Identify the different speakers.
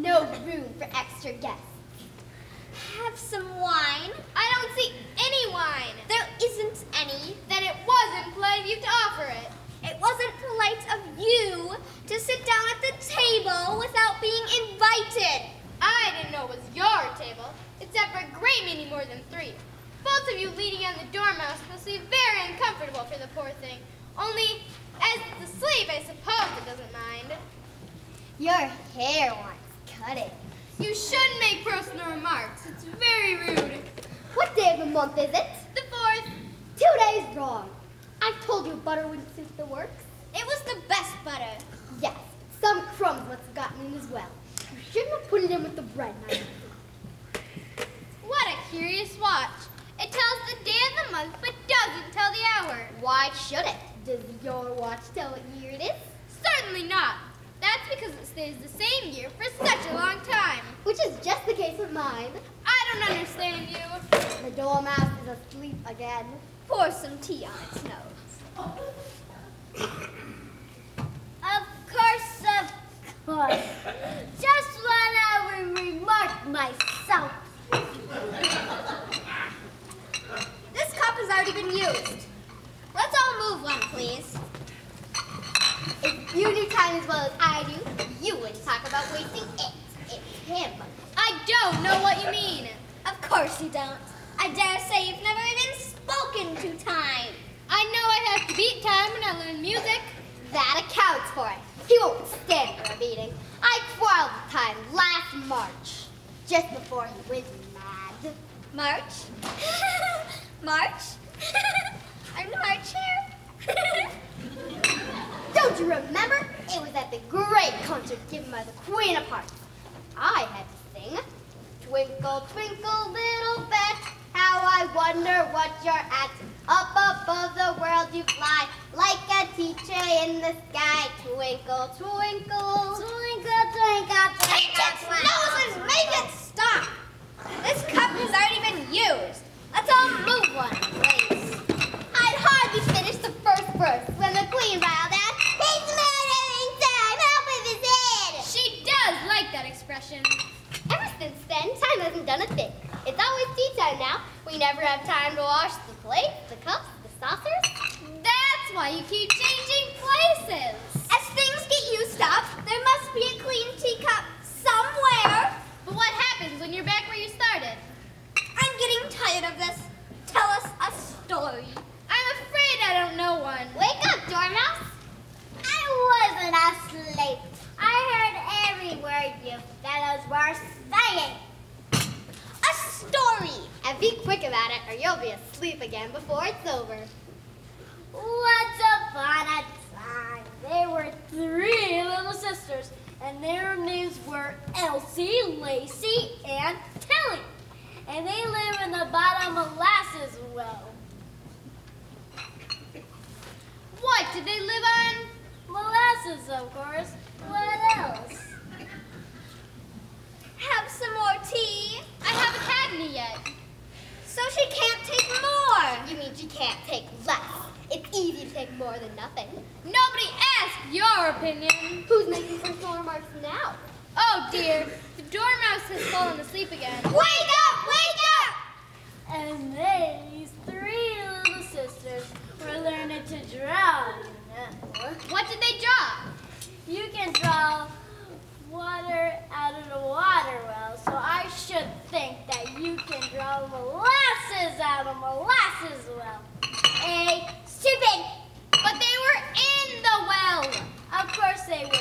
Speaker 1: no room for extra guests.
Speaker 2: Have some wine?
Speaker 3: I don't see any wine.
Speaker 2: There isn't any.
Speaker 3: Then it wasn't polite of you to offer it.
Speaker 2: It wasn't polite of you to sit down at the table without being invited.
Speaker 3: I didn't know it was your table, except for a great many more than 3. Both of you leaning on the dormouse must be very uncomfortable for the poor thing. Only, as it's asleep, I suppose it doesn't mind.
Speaker 1: Your hair wants cutting.
Speaker 3: You shouldn't make personal remarks. It's very rude.
Speaker 1: What day of the month is it?
Speaker 3: The 4th.
Speaker 1: 2 days wrong. I told you butter wouldn't suit the works.
Speaker 2: It was the best butter.
Speaker 1: Yes, some crumbs must have gotten in as well. You shouldn't have put it in with the bread.
Speaker 3: What a curious watch. It tells the day of the month, but doesn't tell the hour.
Speaker 1: Why should it? Does your watch tell what year it is?
Speaker 3: Certainly not. That's because it stays the same year for such a long time.
Speaker 1: Which is just the case with mine.
Speaker 3: I don't understand you.
Speaker 1: The dormouse is asleep again.
Speaker 2: Pour some tea on its nose. Of course. Just when I would remark myself. This cup has already been used. Let's all move one, please.
Speaker 1: If you do time as well as I do, you wouldn't talk about wasting it. It's him.
Speaker 3: I don't know what you mean.
Speaker 2: Of course you don't. I dare say you've never even spoken to time.
Speaker 3: I know I have to beat time when I learn music.
Speaker 1: That accounts for it. He won't stand for a beating. I quarreled with time last March, just before he went mad.
Speaker 2: March? March? I'm March here.
Speaker 1: Don't you remember? It was at the great concert given by the Queen of Hearts. I had to sing, "Twinkle, twinkle, little bat, how I wonder what you're at. Up above the world you fly, like a tea tray in the sky. Twinkle, twinkle,
Speaker 2: Twinkle, twinkle,
Speaker 1: Take its nose and make it
Speaker 2: stop. This cup has already been used. Let's all move one, please.
Speaker 1: I'd hardly finished the first verse when the Queen riled out, "He's murdering time, help with his head!"
Speaker 3: She does like that expression.
Speaker 1: Ever since then, time hasn't done a thing. It's always tea time now. We never have time to wash the plates, the cups, the saucers.
Speaker 3: That's why you keep changing places.
Speaker 2: As things get used up, there must be a clean teacup somewhere.
Speaker 3: But what happens when you're back where you started?
Speaker 2: I'm getting tired of this. Tell us a story.
Speaker 3: I'm afraid I don't know one.
Speaker 1: Wake up, Dormouse.
Speaker 2: I wasn't asleep. I heard every word you fellows were saying. A story.
Speaker 1: And be quick about it, or you'll be asleep again before it's over.
Speaker 2: Once upon a time, there were 3 little sisters, and their names were Elsie, Lacey, and Tilly. And they live in the bottom molasses well.
Speaker 3: What did they live on?
Speaker 2: Molasses, of course. What else? Have some more tea?
Speaker 3: I haven't had any yet.
Speaker 2: So she can't take more.
Speaker 1: You mean she can't take less? It's easy to take more than nothing.
Speaker 3: Nobody asked your opinion.
Speaker 1: Who's making personal remarks now?
Speaker 3: Oh dear, the dormouse has fallen asleep again.
Speaker 2: Wake up! Wake up! And these 3 little sisters were learning to draw.
Speaker 3: What did they draw?
Speaker 2: You can draw water out of the water well, so I should think that you can draw molasses out of molasses well. Stupid!
Speaker 3: But they were in the well.
Speaker 2: Of course they were.